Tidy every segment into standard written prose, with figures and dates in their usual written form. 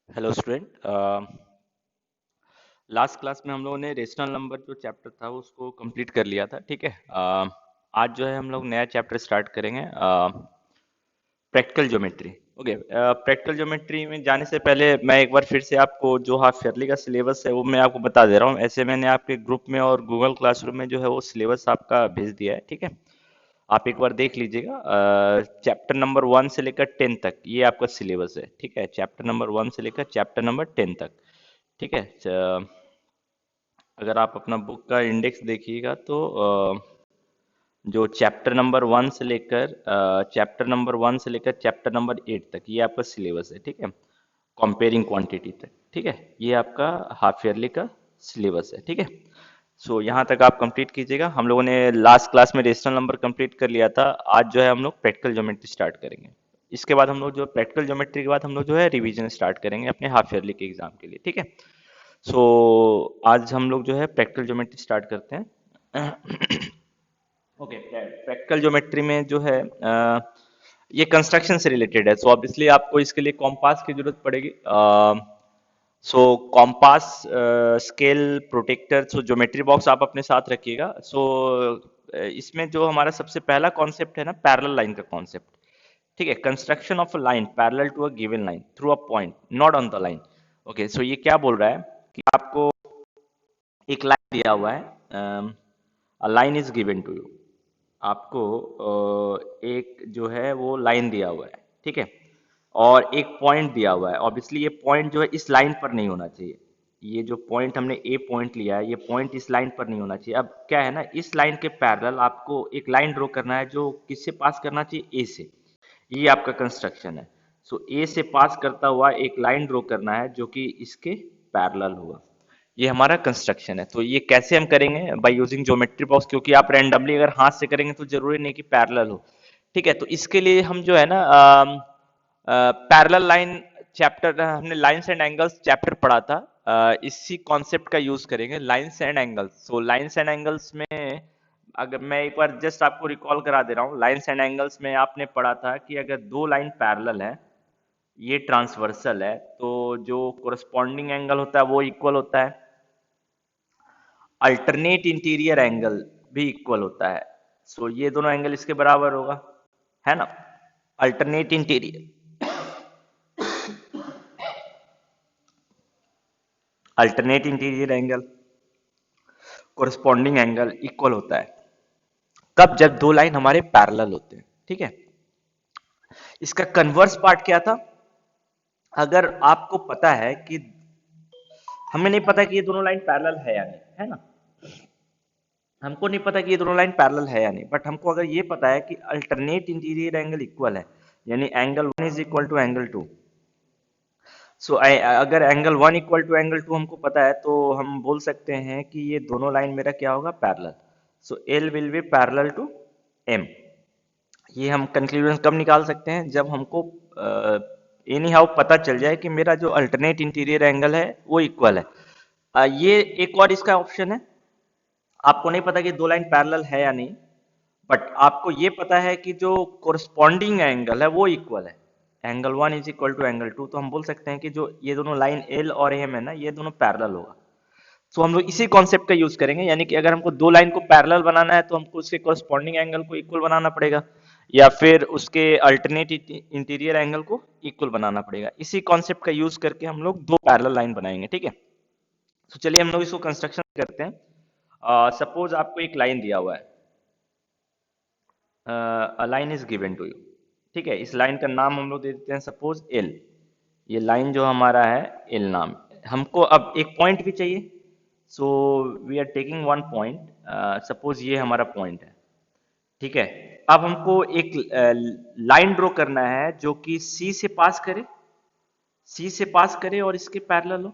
Hello student. Last class में हम लोगों ने रेशनल नंबर जो चैप्टर था उसको कंप्लीट कर लिया था। ठीक है। आज जो है हम लोग नया चैप्टर स्टार्ट करेंगे, practical geometry. Okay. Practical geometry में जाने से पहले मैं एक बार फिर से आपको जो हाफ ईयरली का सिलेबस है वो मैं आपको बता दे रहा हूँ। ऐसे मैंने आपके ग्रुप में और गूगल क्लासरूम में जो है वो सिलेबस आपका भेज दिया है। ठीक है। आप एक बार देख लीजिएगा। चैप्टर नंबर 1 से लेकर 10 तक ये आपका सिलेबस है। ठीक है। चैप्टर नंबर 1 से लेकर चैप्टर नंबर 10 तक। ठीक है। अगर आप अपना बुक का इंडेक्स देखिएगा तो जो चैप्टर नंबर 1 तक ये आपका सिलेबस है। ठीक है। कंपेयरिंग क्वांटिटी तक। ठीक है। ये आपका हाफ ईयरली का सिलेबस है। ठीक है। सो यहाँ तक आप कंप्लीट कीजिएगा। हम लोगों ने लास्ट क्लास में रेशनल नंबर कंप्लीट कर लिया था। आज जो है हम लोग प्रैक्टिकल ज्योमेट्री स्टार्ट करेंगे। इसके बाद हम लोग जो प्रैक्टिकल ज्योमेट्री के बाद हम लोग जो है रिवीजन स्टार्ट करेंगे अपने हाफ ईयरली के एग्जाम के लिए। ठीक है। सो आज हम लोग जो है प्रैक्टिकल ज्योमेट्री स्टार्ट करते हैं। ओके। प्रैक्टिकल ज्योमेट्री में जो है ये कंस्ट्रक्शन से रिलेटेड है। सो ऑब्वियसली आपको इसके लिए कॉम्पास की जरूरत पड़ेगी। सो कॉम्पास, स्केल, प्रोटेक्टर, सो ज्योमेट्री बॉक्स आप अपने साथ रखिएगा। सो इसमें जो हमारा सबसे पहला कॉन्सेप्ट है ना, पैरेलल लाइन का कॉन्सेप्ट। ठीक है। Construction of a line parallel to a given line through a point not on the line. Okay. So ये क्या बोल रहा है कि आपको एक लाइन दिया हुआ है, a line is given to you. आपको एक जो है वो लाइन दिया हुआ है। ठीक है। और एक पॉइंट दिया हुआ है। ऑब्वियसली ये पॉइंट जो है इस लाइन पर नहीं होना चाहिए। ये जो पॉइंट हमने ए पॉइंट लिया है ये पॉइंट इस लाइन पर नहीं होना चाहिए। अब क्या है ना, इस लाइन के पैरेलल आपको एक लाइन ड्रॉ करना है जो किससे पास करना चाहिए, ए से। ये आपका कंस्ट्रक्शन है। सो ए से पास करता हुआ एक लाइन ड्रॉ करना है जो कि इसके पैरेलल होगा। ये हमारा कंस्ट्रक्शन है। तो ये कैसे हम करेंगे, बाय यूजिंग ज्योमेट्री बॉक्स। क्योंकि आप रैंडमली अगर हाथ से करेंगे तो जरूरी नहीं कि पैरेलल हो। ठीक है। तो इसके लिए हम जो है ना पैरेलल लाइन चैप्टर, हमने लाइंस एंड एंगल्स चैप्टर पढ़ा था। इसी कॉन्सेप्ट का यूज करेंगे, lines and angles. So lines and angles में अगर मैं एक बार जस्ट आपको रिकॉल करा दे रहा हूँ, लाइंस एंड एंगल्स में आपने पढ़ा था कि अगर दो लाइन पैरेलल है, ये ट्रांसवर्सल है, तो जो कोरस्पॉन्डिंग एंगल होता है वो इक्वल होता है। अल्टरनेट इंटीरियर एंगल भी इक्वल होता है। सो ये दोनों एंगल इसके बराबर होगा, है ना। Alternate interior alternate interior angle, corresponding angle equal होता है कब, जब दो लाइन हमारे पैरेलल होते हैं। ठीक है। इसका कन्वर्स पार्ट क्या था, अगर आपको पता है कि हमें नहीं पता कि ये दोनों लाइन पैरेलल है या नहीं, है ना। हमको नहीं पता कि ये दोनों लाइन पैरेलल है या नहीं, बट हमको अगर ये पता है कि अल्टरनेट इंटीरियर एंगल इक्वल है, यानी angle 1 is equal to angle 2। So अगर एंगल 1 इक्वल टू एंगल 2 हमको पता है तो हम बोल सकते हैं कि ये दोनों लाइन मेरा क्या होगा, parallel. So L will be parallel to M. ये हम कंक्लूजन कब निकाल सकते हैं, जब हमको एनी हाउ पता चल जाए कि मेरा जो अल्टरनेट इंटीरियर एंगल है वो इक्वल है। ये एक और इसका ऑप्शन है। आपको नहीं पता कि दो लाइन पैरेलल है या नहीं, बट आपको ये पता है कि जो कोरस्पॉन्डिंग एंगल है वो इक्वल है। Angle 1 is equal to angle 2, तो हम बोल सकते हैं कि जो ये दोनों लाइन एल और एम है ना, ये दोनों पैरेलल होगा। तो हम लोग इसी कॉन्सेप्ट का यूज करेंगे, यानी कि अगर हमको दो लाइन को पैरेलल बनाना है तो हमको उसके कोरस्पॉन्डिंग एंगल को इक्वल बनाना पड़ेगा, या फिर उसके अल्टरनेट इंटीरियर एंगल को इक्वल बनाना पड़ेगा। इसी कॉन्सेप्ट का यूज करके हम लोग दो पैरेलल लाइन बनाएंगे। ठीक है। तो चलिए हम लोग इसको कंस्ट्रक्शन करते हैं। सपोज आपको एक लाइन दिया हुआ है, a line is given to you. ठीक है। इस लाइन का नाम हम लोग दे देते हैं सपोज एल। ये लाइन जो हमारा है एल नाम। हमको अब एक पॉइंट भी चाहिए। So we are taking one point. Suppose ये हमारा पॉइंट है। ठीक है। अब हमको एक लाइन ड्रॉ करना है जो कि सी से पास करे, सी से पास करे और इसके पैरेलल हो।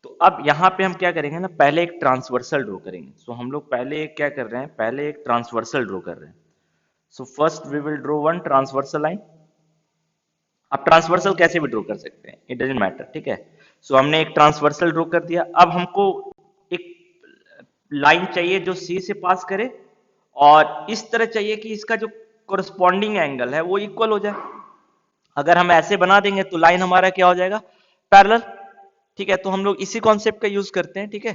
तो अब यहाँ पे हम क्या करेंगे ना, पहले एक ट्रांसवर्सल ड्रॉ करेंगे। सो हम लोग पहले एक क्या कर रहे हैं, पहले एक ट्रांसवर्सल ड्रॉ कर रहे हैं। So first we will draw one transversal line. आप ट्रांसवर्सल कैसे भी ड्रॉ कर सकते हैं, इट डजेंट मैटर। ठीक है। सो हमने एक ट्रांसवर्सल ड्रॉ कर दिया। अब हमको एक लाइन चाहिए जो सी से पास करे, और इस तरह चाहिए कि इसका जो कोरस्पॉन्डिंग एंगल है वो इक्वल हो जाए। अगर हम ऐसे बना देंगे तो लाइन हमारा क्या हो जाएगा, पैरेलल। ठीक है, तो हम लोग इसी कॉन्सेप्ट का यूज करते हैं। ठीक है,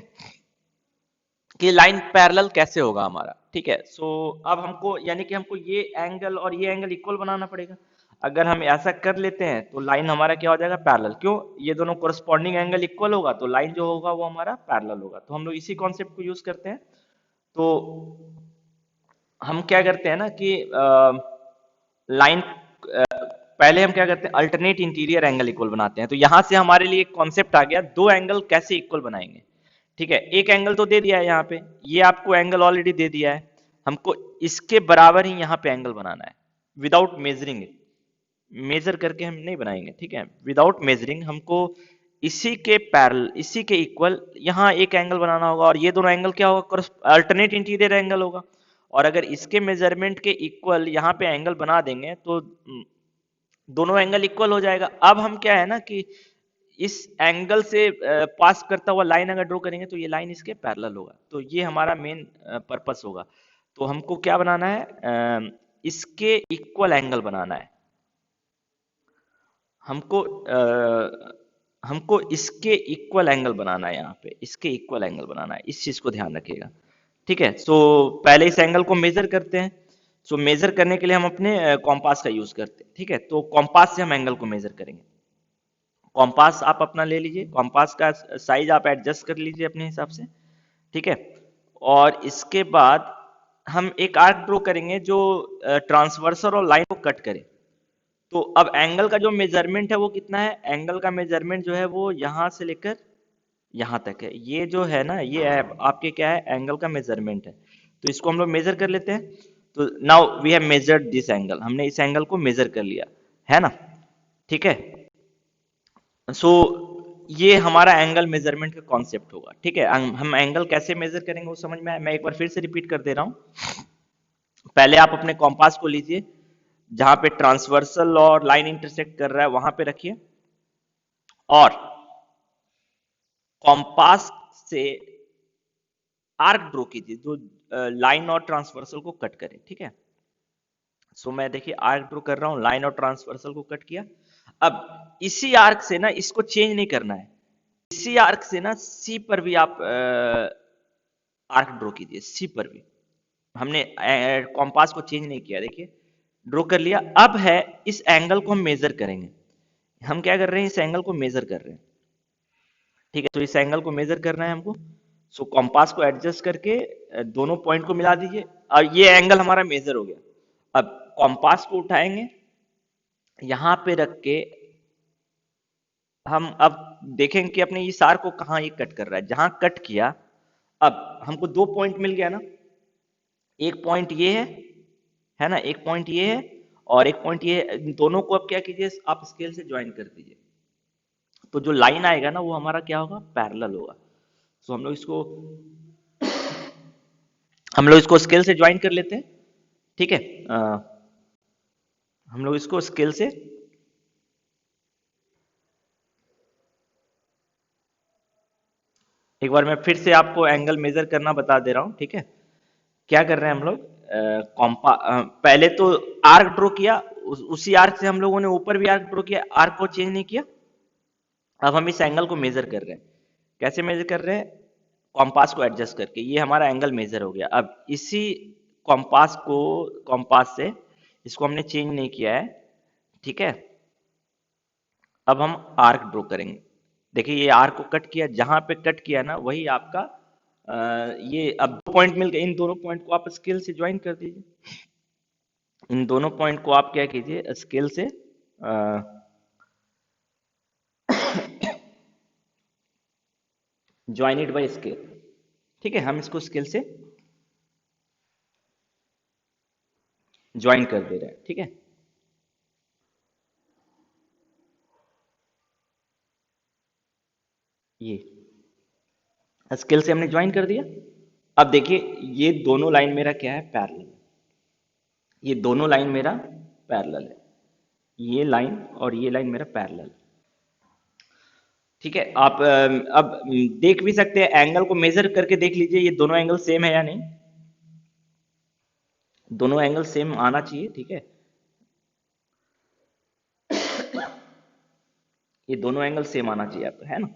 कि लाइन पैरेलल कैसे होगा हमारा। ठीक है, सो अब हमको यानी कि हमको ये एंगल और ये एंगल इक्वल बनाना पड़ेगा। अगर हम ऐसा कर लेते हैं तो लाइन हमारा क्या हो जाएगा, पैरेलल। क्यों, ये दोनों कोरस्पॉन्डिंग एंगल इक्वल होगा तो लाइन जो होगा वो हमारा पैरेलल होगा। तो हम लोग इसी कॉन्सेप्ट को यूज करते हैं। तो हम क्या करते हैं ना कि लाइन पहले हम क्या करते हैं, अल्टरनेट इंटीरियर एंगल इक्वल बनाते हैं। तो यहां से हमारे लिए एक कॉन्सेप्ट आ गया, दो एंगल कैसे इक्वल बनाएंगे। ठीक है, एक एंगल तो दे दिया है यहाँ पे, ये आपको एंगल ऑलरेडी दे दिया है, हमको इसके बराबर ही यहाँ पे एंगल बनाना है विदाउट मेजरिंग इट। मेजर करके हम नहीं बनाएंगे। ठीक है, विदाउट मेजरिंग हमको इसी के पैरेलल, इसी के इक्वल यहाँ एक एंगल बनाना होगा, और ये दोनों एंगल क्या होगा, अल्टरनेट इंटीरियर एंगल होगा। और अगर इसके मेजरमेंट के इक्वल यहाँ पे एंगल बना देंगे तो दोनों एंगल इक्वल हो जाएगा। अब हम क्या है ना कि इस एंगल से पास करता हुआ लाइन अगर ड्रॉ करेंगे तो ये लाइन इसके पैरेलल होगा। तो ये हमारा मेन पर्पस होगा। तो हमको क्या बनाना है, इसके इक्वल एंगल बनाना है। हमको हमको इसके इक्वल एंगल बनाना है, यहाँ पे इसके इक्वल एंगल बनाना है, इस चीज को ध्यान रखिएगा। ठीक है, सो पहले इस एंगल को मेजर करते हैं। सो मेजर करने के लिए हम अपने कॉम्पास का यूज करते हैं। ठीक है, तो कॉम्पास से हम एंगल को मेजर करेंगे। कॉम्पास आप अपना ले लीजिए, कॉम्पास का साइज आप एडजस्ट कर लीजिए अपने हिसाब से। ठीक है, और इसके बाद हम एक आर्क ड्रॉ करेंगे जो ट्रांसवर्सल और लाइन को कट करे। तो अब एंगल का जो मेजरमेंट है वो कितना है, एंगल का मेजरमेंट जो है वो यहां से लेकर यहां तक है। ये जो है ना, ये है आपके क्या है, एंगल का मेजरमेंट है। तो इसको हम लोग मेजर कर लेते हैं। तो now we have measured this angle, हमने इस एंगल को मेजर कर लिया है ना। ठीक है, सो ये हमारा एंगल मेजरमेंट का कॉन्सेप्ट होगा। ठीक है, हम एंगल कैसे मेजर करेंगे वो समझ में आया। मैं एक बार फिर से रिपीट कर दे रहा हूं। पहले आप अपने कॉम्पास को लीजिए, जहां पे ट्रांसवर्सल और लाइन इंटरसेक्ट कर रहा है वहां पे रखिए, और कॉम्पास से आर्क ड्रॉ कीजिए जो लाइन और ट्रांसवर्सल को कट करे। ठीक है, सो मैं देखिए आर्क ड्रॉ कर रहा हूं, लाइन और ट्रांसवर्सल को कट किया। अब इसी आर्क से ना, इसको चेंज नहीं करना है, इसी आर्क से ना सी पर भी आप आर्क ड्रॉ कीजिए, सी पर भी। हमने कॉम्पास को चेंज नहीं किया, देखिए ड्रॉ कर लिया। अब है इस एंगल को हम मेजर करेंगे। हम क्या कर रहे हैं, इस एंगल को मेजर कर रहे हैं। ठीक है, तो इस एंगल को मेजर करना है हमको। सो कॉम्पास को एडजस्ट करके दोनों पॉइंट को मिला दीजिए, और ये एंगल हमारा मेजर हो गया। अब कॉम्पास को उठाएंगे, यहां पे रख के हम अब देखेंगे कि अपने इस आर्क को कहाँ ये कट कर रहा है, जहां कट किया। अब हमको दो पॉइंट मिल गया ना, एक पॉइंट ये है ना, एक पॉइंट ये है और एक पॉइंट ये है। इन दोनों को अब क्या कीजिए, आप स्केल से ज्वाइन कर दीजिए। तो जो लाइन आएगा ना वो हमारा क्या होगा, पैरेलल होगा। सो हम लोग इसको स्केल से ज्वाइन कर लेते हैं। ठीक है, हम लोग इसको स्केल से एक बार मैं फिर से आपको एंगल मेजर करना बता दे रहा हूं। ठीक है, क्या कर रहे हैं हम लोग, पहले तो आर्क ड्रॉ किया, उसी आर्क से हम लोगों ने ऊपर भी आर्क ड्रॉ किया, आर्क को चेंज नहीं किया। अब हम इस एंगल को मेजर कर रहे हैं। कैसे मेजर कर रहे हैं, कॉम्पास को एडजस्ट करके। ये हमारा एंगल मेजर हो गया। अब इसी कॉम्पास से इसको हमने चेंज नहीं किया है। ठीक है, अब हम आर्क ड्रॉ करेंगे। देखिए ये आर्क को कट किया, जहां पे कट किया ना वही आपका ये अब दो पॉइंट मिल गए। इन दोनों पॉइंट को आप स्केल से ज्वाइन कर दीजिए। इन दोनों पॉइंट को आप क्या कीजिए, स्केल से ज्वाइन इट बाय स्केल। ठीक है, हम इसको स्केल से ज्वाइन कर दे रहे हैं। ठीक है, ये स्केल से हमने ज्वाइन कर दिया। अब देखिए ये दोनों लाइन मेरा क्या है, पैरेलल। ये दोनों लाइन मेरा पैरेलल है, ये लाइन और ये लाइन मेरा पैरेलल। ठीक है, आप अब देख भी सकते हैं, एंगल को मेजर करके देख लीजिए ये दोनों एंगल सेम है या नहीं। दोनों एंगल सेम आना चाहिए। ठीक है, ये दोनों एंगल सेम आना चाहिए आपका, है ना।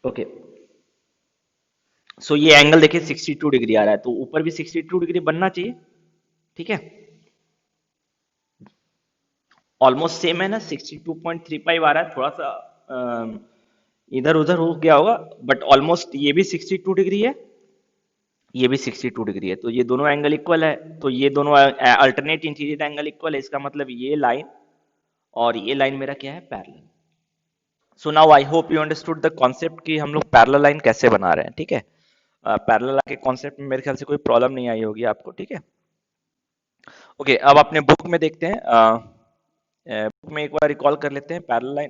ओके, सो ये एंगल देखिए 62 डिग्री आ रहा है, तो ऊपर भी 62 डिग्री बनना चाहिए, ठीक है। ऑलमोस्ट सेम है ना, 62.35 आ रहा है, थोड़ा सा इधर उधर हो गया होगा, बट ऑलमोस्ट ये भी 62 डिग्री है, ये भी 62 डिग्री है, तो ये दोनों एंगल इक्वल है। तो ये दोनों अल्टरनेट इंटीरियर एंगल इक्वल है, इसका मतलब ये लाइन और ये लाइन मेरा क्या है, parallel. So now I hope you understood the concept कि हम लोग पैरेलल लाइन कैसे बना रहे हैं, ठीक है। पैरेलल के कॉन्सेप्ट में मेरे ख्याल से कोई प्रॉब्लम नहीं आई होगी आपको, ठीक है। ओके, अब अपने बुक में देखते हैं, बुक में एक बार रिकॉल कर लेते हैं पैरेलल लाइन।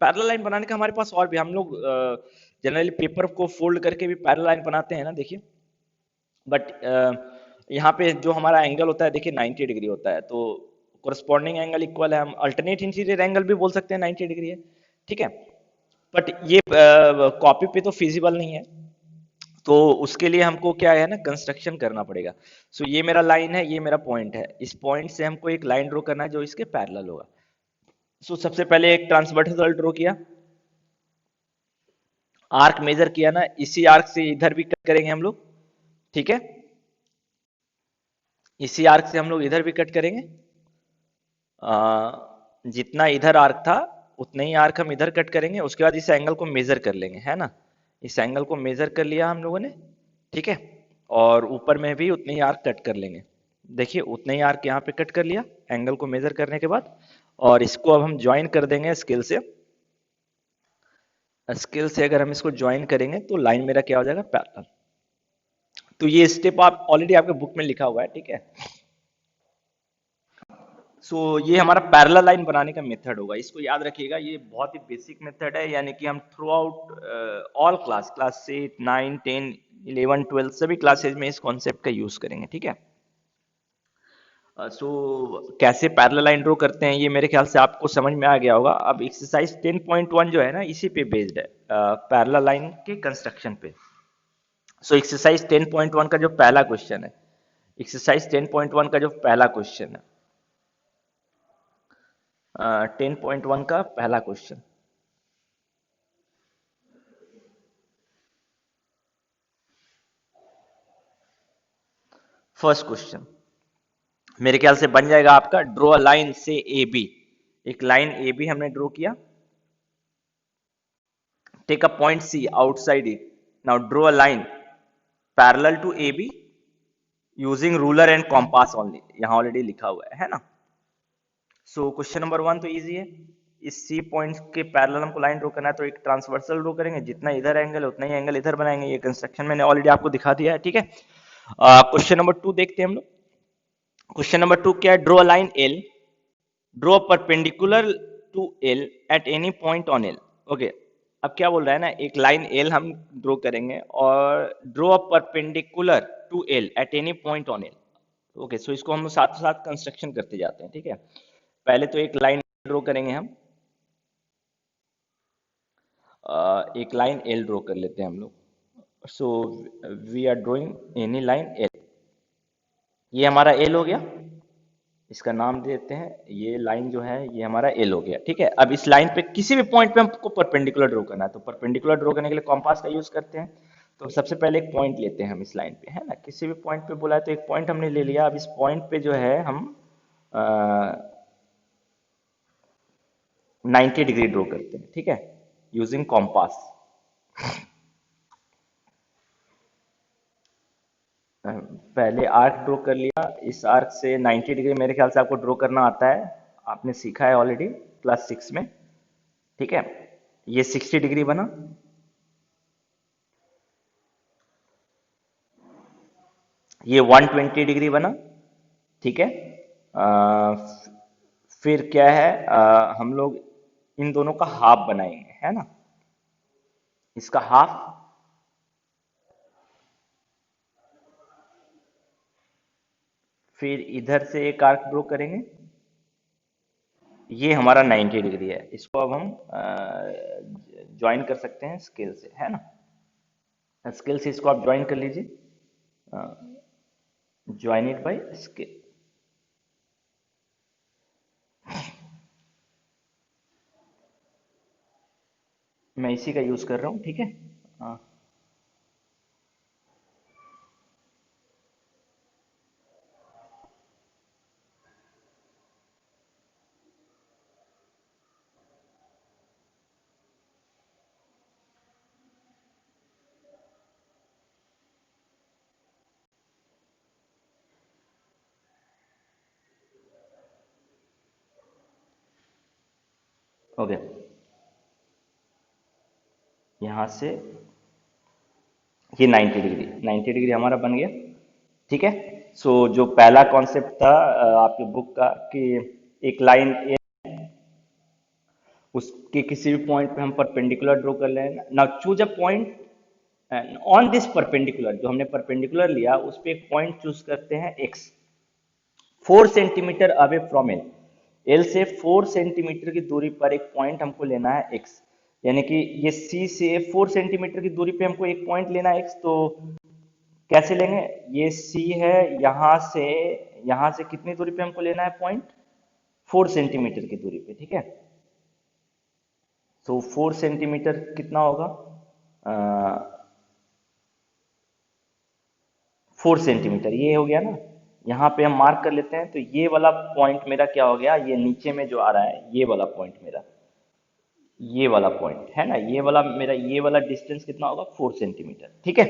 पैरेलल लाइन बनाने का हमारे पास और भी, हम लोग जनरली पेपर को फोल्ड करके भी पैरेलल लाइन बनाते हैं ना, देखिए। बट यहाँ पे जो हमारा एंगल होता है देखिए 90 डिग्री होता है, तो कोरस्पॉन्डिंग एंगल इक्वल है, हम अल्टरनेट इंटीरियर एंगल भी बोल सकते हैं 90 डिग्री है, ठीक है। बट ये कॉपी पे तो फिजिबल नहीं है, तो उसके लिए हमको क्या है ना, कंस्ट्रक्शन करना पड़ेगा। सो ये मेरा लाइन है, ये मेरा पॉइंट है, इस पॉइंट से हमको एक लाइन ड्रॉ करना है जो इसके पैरेलल होगा। सो सबसे पहले एक ट्रांसवर्सल ड्रॉ किया, आर्क मेजर किया ना, इसी आर्क से इधर भी कट करेंगे हम लोग, ठीक है। इसी आर्क से हम लोग इधर भी कट करेंगे, जितना इधर आर्क था उतना ही आर्क हम इधर कट करेंगे, उसके बाद इस एंगल को मेजर कर लेंगे, है ना। इस एंगल को मेजर कर लिया हम लोगों ने, ठीक है। और ऊपर में भी उतने ही आर्क कट कर लेंगे, देखिए उतने ही आर्क यहाँ पे कट कर लिया एंगल को मेजर करने के बाद। और इसको अब हम ज्वाइन कर देंगे स्केल से, स्केल से अगर हम इसको ज्वाइन करेंगे तो लाइन मेरा क्या हो जाएगा, पैरेलल। तो ये स्टेप आप ऑलरेडी आपके बुक में लिखा हुआ है, ठीक है। सो ये हमारा पैरेलल लाइन बनाने का मेथड होगा, इसको याद रखिएगा, ये बहुत ही बेसिक मेथड है, यानी कि हम थ्रू आउट ऑल क्लास 8 9 10 11 12 सभी क्लासेज में इस कॉन्सेप्ट का यूज करेंगे, ठीक है। सो कैसे पैरेलल लाइन ड्रॉ करते हैं ये मेरे ख्याल से आपको समझ में आ गया होगा। अब एक्सरसाइज 10.1 जो है ना, इसी पे बेस्ड है, पैरेलल लाइन के कंस्ट्रक्शन पे। सो एक्सरसाइज 10.1 का जो पहला क्वेश्चन है, एक्सरसाइज 10.1 का जो पहला क्वेश्चन है, 10.1 का पहला क्वेश्चन, फर्स्ट क्वेश्चन मेरे ख्याल से बन जाएगा आपका, ड्रॉ अ लाइन से ए बी। एक लाइन ए बी हमने ड्रॉ किया, take a point C outside it, now draw a line parallel to A B using ruler and compass only, यहां ऑलरेडी लिखा हुआ है ना। सो क्वेश्चन नंबर 1 तो इजी है, इस सी पॉइंट के पैरेलल हमको लाइन ड्रॉ करना है, तो एक ट्रांसवर्सल ड्रॉ करेंगे, जितना इधर एंगल है उतना ही एंगल इधर बनाएंगे, ये कंस्ट्रक्शन मैंने ऑलरेडी आपको दिखा दिया है, ठीक है। क्वेश्चन नंबर 2 देखते हैं हम लोग। क्वेश्चन नंबर 2 क्या है, draw line L, draw perpendicular to L at any point on L. Okay, अब क्या बोल रहा है ना, एक लाइन एल हम ड्रॉ करेंगे और draw perpendicular to L at any point on L. Okay, so इसको हम साथ साथ कंस्ट्रक्शन करते जाते हैं, ठीक है। पहले तो एक लाइन ड्रॉ करेंगे हम, एक लाइन एल ड्रॉ कर लेते हैं हम लोग। So we are drawing any line L, ये हमारा एल हो गया, इसका नाम देते हैं, ये लाइन जो है ये हमारा एल हो गया, ठीक है। अब इस लाइन पे किसी भी पॉइंट पे हमको परपेंडिकुलर ड्रॉ करना है, तो परपेंडिकुलर ड्रॉ करने के लिए कॉम्पास का यूज करते हैं। तो सबसे पहले एक पॉइंट लेते हैं हम इस लाइन पे, है ना, किसी भी पॉइंट पे बोला है तो एक पॉइंट हमने ले लिया। अब इस पॉइंट पे जो है हम 90 डिग्री ड्रॉ करते हैं, ठीक है, यूजिंग कॉम्पास। पहले आर्क ड्रॉ कर लिया, इस आर्क से 90 डिग्री मेरे ख्याल से आपको ड्रॉ करना आता है, आपने सीखा है ऑलरेडी क्लास 6 में, ठीक है। ये 60 डिग्री बना, ये 120 डिग्री बना, ठीक है। फिर क्या है, हम लोग इन दोनों का हाफ बनाएंगे, है ना, इसका हाफ। फिर इधर से एक आर्क ड्रॉ करेंगे, ये हमारा 90 डिग्री है, इसको अब हम ज्वाइन कर सकते हैं स्केल से, है ना। स्केल से इसको आप ज्वाइन कर लीजिए, ज्वाइन इट बाय स्केल। मैं इसी का यूज कर रहा हूँ, ठीक है। हाँ। ओके, यहाँ से ये 90 डिग्री, 90 डिग्री हमारा बन गया, ठीक है। सो जो पहला कॉन्सेप्ट था आपके बुक का कि एक लाइन उसके किसी भी पॉइंट पे हम परपेंडिकुलर ड्रॉ कर लें। Now choose a point on this perpendicular, जो हमने परपेंडिकुलर लिया उस पे एक पॉइंट चूज करते हैं x, 4 centimetre away from L. L से 4 सेंटीमीटर की दूरी पर एक पॉइंट हमको लेना है एक्स, यानी कि ये सी से 4 सेंटीमीटर की दूरी पे हमको एक पॉइंट लेना है एक्स। तो कैसे लेंगे, ये सी है, यहां से कितनी दूरी पे हमको लेना है पॉइंट, 4 सेंटीमीटर की दूरी पे, ठीक है। तो 4 सेंटीमीटर कितना होगा, 4 सेंटीमीटर ये हो गया ना। यहाँ पे हम मार्क कर लेते हैं, तो ये वाला पॉइंट मेरा क्या हो गया, ये नीचे में जो आ रहा है ये वाला पॉइंट मेरा, ये वाला पॉइंट है ना, ये वाला मेरा, ये वाला डिस्टेंस कितना होगा, 4 सेंटीमीटर, ठीक है।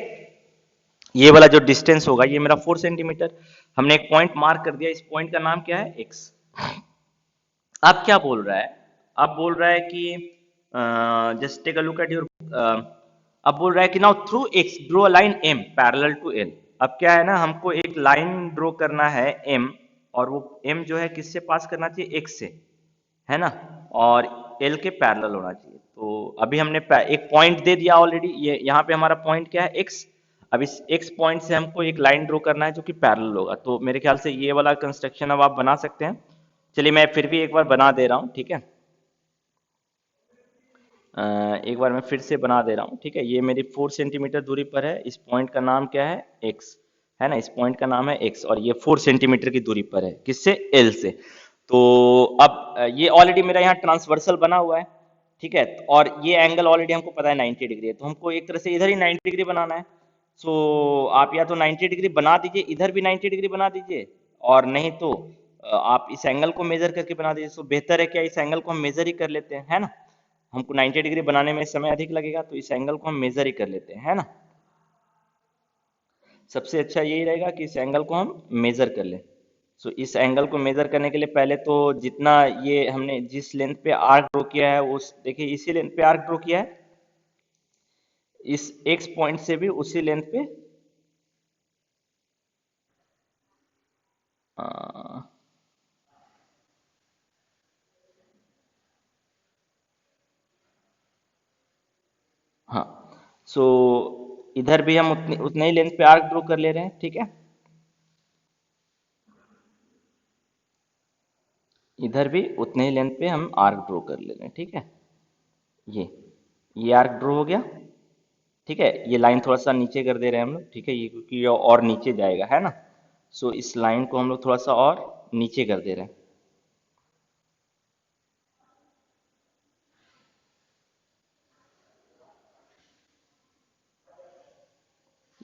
ये वाला जो डिस्टेंस होगा ये मेरा 4 सेंटीमीटर। हमने एक पॉइंट मार्क कर दिया, इस पॉइंट का नाम क्या है, एक्स। अब क्या बोल रहा है, अब बोल रहा है कि just take a look at your, अब बोल रहा है कि now through X draw a line M parallel to L. अब क्या है ना, हमको एक लाइन ड्रॉ करना है एम, और वो एम जो है किससे पास करना चाहिए, एक्स से, है ना, और एल के पैरेलल होना चाहिए। तो अभी हमने एक पॉइंट दे दिया ऑलरेडी, ये यहाँ पे हमारा पॉइंट क्या है, एक्स। अब इस एक्स पॉइंट से हमको एक लाइन ड्रॉ करना है जो कि पैरेलल होगा। तो मेरे ख्याल से ये वाला कंस्ट्रक्शन अब आप बना सकते हैं। चलिए मैं फिर भी एक बार बना दे रहा हूँ, ठीक है। एक बार मैं फिर से बना दे रहा हूँ, ठीक है। ये मेरी 4 सेंटीमीटर दूरी पर है, इस पॉइंट का नाम क्या है, एक्स, है ना, इस पॉइंट का नाम है एक्स, और ये 4 सेंटीमीटर की दूरी पर है, किससे, एल से। तो अब ये ऑलरेडी मेरा यहाँ ट्रांसवर्सल बना हुआ है, ठीक है, और ये एंगल ऑलरेडी हमको पता है 90 डिग्री है, तो हमको एक तरह से इधर ही 90 डिग्री बनाना है। सो आप या तो 90 डिग्री बना दीजिए, इधर भी 90 डिग्री बना दीजिए, और नहीं तो आप इस एंगल को मेजर करके बना दीजिए। सो बेहतर है क्या, इस एंगल को हम मेजर ही कर लेते हैं, है ना। हमको 90 डिग्री बनाने में समय अधिक लगेगा, तो इस एंगल को हम मेजर ही कर लेते हैं, है ना। सबसे अच्छा यही रहेगा कि इस एंगल को हम मेजर कर लें। सो इस एंगल को मेजर करने के लिए पहले तो जितना ये हमने जिस लेंथ पे आर्क ड्रॉ किया है, उस देखिए इसी लेंथ पे आर्क ड्रॉ किया है, इस एक्स पॉइंट से भी उसी लेंथ पे आ, हाँ। सो इधर भी हम उतनी उतने ही लेंथ पे आर्क ड्रॉ कर ले रहे हैं, ठीक है। इधर भी उतने ही लेंथ पे हम आर्क ड्रॉ कर ले रहे हैं, ठीक है। ये ये आर्क ड्रॉ हो गया, ठीक है। ये लाइन थोड़ा सा नीचे कर दे रहे हैं हम लोग, ठीक है, ये क्योंकि ये और नीचे जाएगा, है ना। सो इस लाइन को हम लोग थोड़ा सा और नीचे कर दे रहे हैं।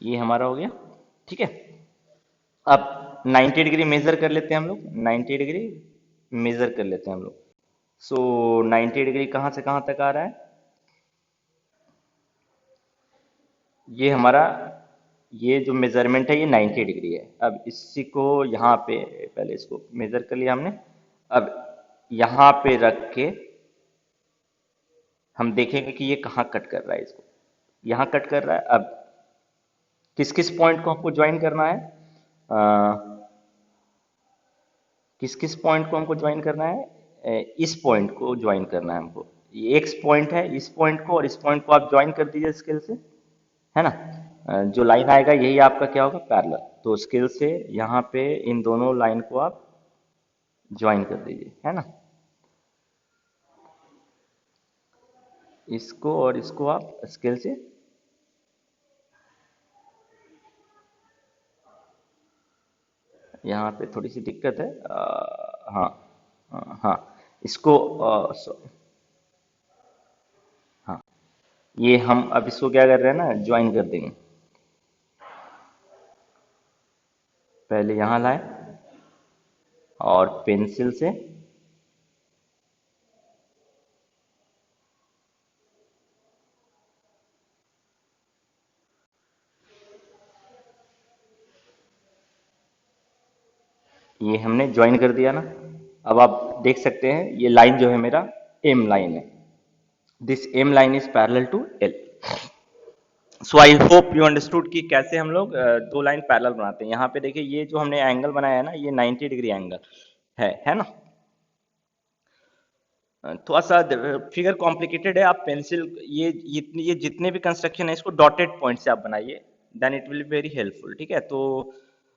ये हमारा हो गया, ठीक है। अब 90 डिग्री मेजर कर लेते हैं हम लोग, 90 डिग्री मेजर कर लेते हैं हम लोग। सो 90 डिग्री कहाँ से कहाँ तक आ रहा है, ये हमारा, ये जो मेजरमेंट है ये 90 डिग्री है। अब इसी को यहाँ पे, पहले इसको मेजर कर लिया हमने, अब यहाँ पे रख के हम देखेंगे कि ये कहाँ कट कर रहा है, इसको यहाँ कट कर रहा है। अब किस किस पॉइंट को हमको ज्वाइन करना है, किस किस पॉइंट को हमको ज्वाइन करना है, इस पॉइंट को ज्वाइन करना है हमको। ये एक्स पॉइंट है, इस पॉइंट को और इस पॉइंट को आप ज्वाइन कर दीजिए स्केल से, है ना। जो लाइन आएगा यही आपका क्या होगा, पैरेलल। तो स्केल से यहाँ पे इन दोनों लाइन को आप ज्वाइन कर दीजिए, है ना। इसको और इसको आप स्केल से, यहाँ पे थोड़ी सी दिक्कत है, हाँ, हाँ, इसको हाँ, ये हम अब इसको क्या कर रहे हैं ना, ज्वाइन कर देंगे। पहले यहां लाए और पेंसिल से ये हमने ज्वाइन कर दिया ना। अब आप देख सकते हैं ये लाइन जो है मेरा एम लाइन है। This M line is parallel to L. So I hope you understood कि कैसे हम लोग दो लाइन पैरेलल बनाते हैं। यहाँ पे देखिए ये जो हमने एंगल बनाया है ना, ये 90 डिग्री एंगल है ना। थोड़ा सा फिगर कॉम्प्लिकेटेड है, आप पेंसिल ये जितने भी कंस्ट्रक्शन है इसको डॉटेड पॉइंट से आप बनाइए, then it will be very helpful. ठीक है, तो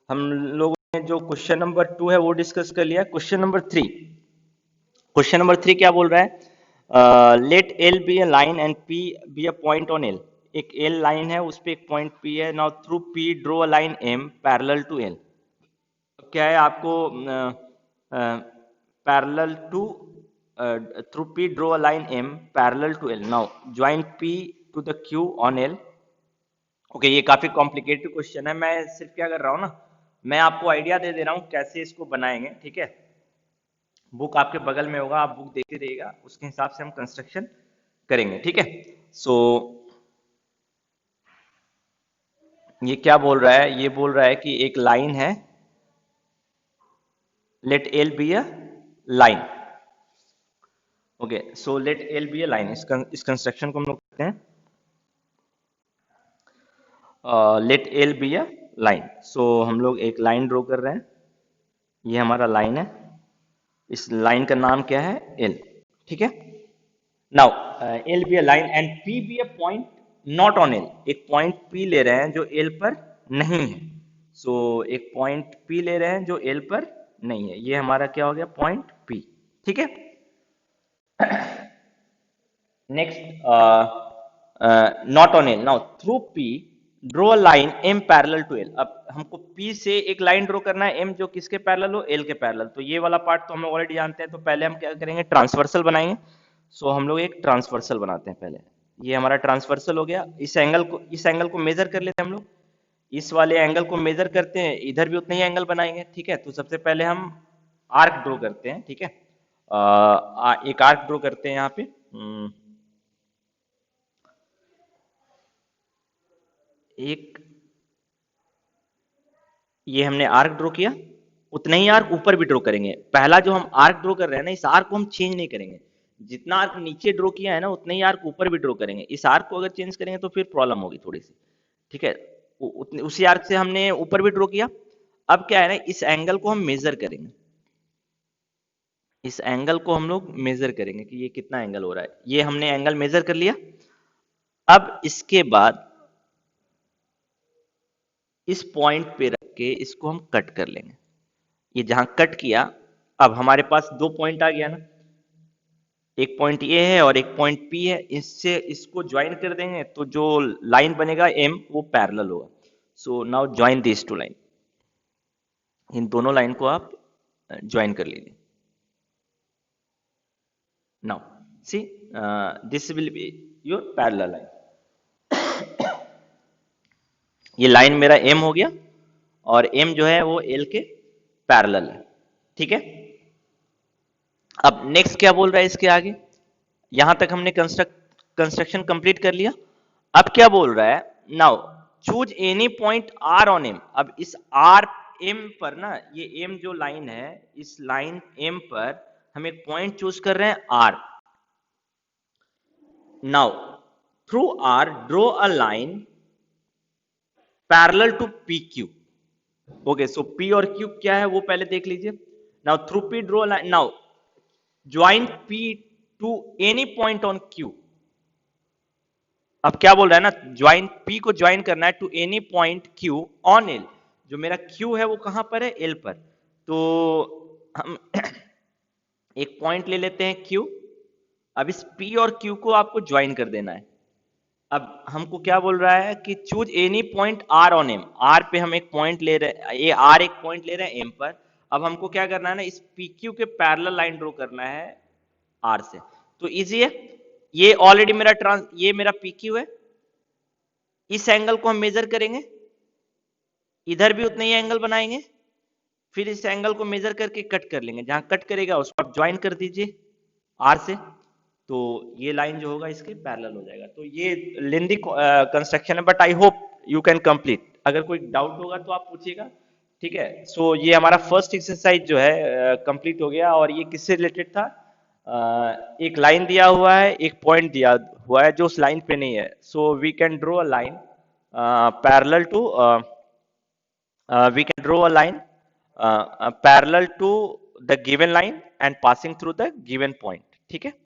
हम लोगों ने जो क्वेश्चन नंबर 2 है वो डिस्कस कर लिया। क्वेश्चन नंबर 3 क्या बोल रहा है? Let L be a line and P be a point on L. एक एल लाइन है, उस पे एक पॉइंट पी है। Now through P draw a line M parallel to L. क्या है आपको parallel to through P draw a line M parallel to L. Now join P to the Q on L. Okay, ये काफी complicated question है। मैं सिर्फ क्या कर रहा हूँ ना, मैं आपको आइडिया दे दे रहा हूँ कैसे इसको बनाएंगे। ठीक है, बुक आपके बगल में होगा, आप बुक देखते रहिएगा, उसके हिसाब से हम कंस्ट्रक्शन करेंगे। ठीक है, सो ये क्या बोल रहा है? ये बोल रहा है कि एक लाइन है, let L be a line. Okay, so let L be a line. इस कंस्ट्रक्शन को हम लोग कहते हैं let L be a line. So हम लोग एक लाइन ड्रॉ कर रहे हैं, ये हमारा लाइन है, इस लाइन का नाम क्या है? एल। ठीक है, now L be a line and P be a point not on L. एक पॉइंट पी ले रहे हैं जो एल पर नहीं है। सो एक पॉइंट पी ले रहे हैं जो एल पर नहीं है, ये हमारा क्या हो गया? Point P. ठीक है, next not on L. Now through P draw a line M parallel to L. अब हमको पी से एक लाइन ड्रॉ करना है एम जो किसके पैरेलल हो? एल के पैरेलल। तो ये वाला पार्ट तो हम लोग ऑलरेडी जानते हैं, तो पहले हम क्या करेंगे? ट्रांसवर्सल बनाएंगे। सो हम लोग एक ट्रांसवर्सल बनाते हैं पहले। ये हमारा ट्रांसवर्सल हो गया। इस एंगल को मेजर कर लेते हैं हम लोग। इस वाले एंगल को मेजर करते हैं, इधर भी उतने ही एंगल बनाएंगे। ठीक है, तो सबसे पहले हम आर्क ड्रॉ करते हैं। ठीक है, एक आर्क ड्रॉ करते हैं यहाँ पे। एक ये हमने आर्क ड्रॉ किया, उतना ही आर्क ऊपर भी ड्रॉ करेंगे। पहला जो हम आर्क ड्रॉ कर रहे हैं ना, इस आर्क को हम चेंज नहीं करेंगे। जितना आर्क नीचे ड्रॉ किया है ना, उतना ही आर्क ऊपर भी ड्रॉ करेंगे। इस आर्क को अगर चेंज करेंगे तो फिर प्रॉब्लम होगी थोड़ी सी। ठीक है, उसी आर्क से हमने ऊपर भी ड्रॉ किया। अब क्या है ना, इस एंगल को हम मेजर करेंगे। इस एंगल को हम लोग मेजर करेंगे कि ये कितना एंगल हो रहा है। ये हमने एंगल मेजर कर लिया। अब इसके बाद इस पॉइंट पे रख के इसको हम कट कर लेंगे। ये जहां कट किया, अब हमारे पास दो पॉइंट आ गया ना, एक पॉइंट ये है और एक पॉइंट पी है। इससे इसको ज्वाइन कर देंगे तो जो लाइन बनेगा एम, वो पैरेलल होगा। So now join this two line. इन दोनों लाइन को आप ज्वाइन कर लीजिए। Now see this will be your parallel line. ये लाइन मेरा एम हो गया और एम जो है वो एल के पैरेलल है। ठीक है, अब नेक्स्ट क्या बोल रहा है इसके आगे? यहां तक हमने कंस्ट्रक्शन कंप्लीट कर लिया। अब क्या बोल रहा है? Now choose any point R on M. अब इस आर एम पर ना, ये एम जो लाइन है, इस लाइन एम पर हम एक पॉइंट चूज कर रहे हैं R. Now through R draw a line parallel to P Q. Okay, so P और क्यू क्या है वो पहले देख लीजिए। Now through P draw line. Now join P to any point on Q. अब क्या बोल रहा है ना, ज्वाइन पी को ज्वाइन करना है to any point Q on L. जो मेरा क्यू है वो कहां पर है? एल पर। तो हम एक पॉइंट ले लेते हैं क्यू। अब इस पी और क्यू को आपको ज्वाइन कर देना है। अब हमको क्या बोल रहा है कि choose any point R on M. R पे हम एक पॉइंट ले रहे हैं, ये आर एक पॉइंट ले रहे हैं एम पर। अब हमको क्या करना है ना, इस पी क्यू के पैरेलल लाइन ड्रॉ करना है आर से। तो इजी है, ये ऑलरेडी मेरा ये मेरा पी क्यू है। इस एंगल को हम मेजर करेंगे, इधर भी उतना ही एंगल बनाएंगे, फिर इस एंगल को मेजर करके कट कर लेंगे, जहां कट करेगा उसको आप ज्वाइन कर दीजिए आर से, तो ये लाइन जो होगा इसके पैरेलल हो जाएगा। तो ये लेंदी कंस्ट्रक्शन है, but I hope you can complete. अगर कोई डाउट होगा तो आप पूछिएगा, ठीक है। सो ये हमारा फर्स्ट एक्सरसाइज जो है कंप्लीट हो गया। और ये किससे रिलेटेड था? एक लाइन दिया हुआ है, एक पॉइंट दिया हुआ है जो उस लाइन पे नहीं है। So we can draw a line parallel to we can draw a line parallel to the given line and passing through the given point, ठीक है।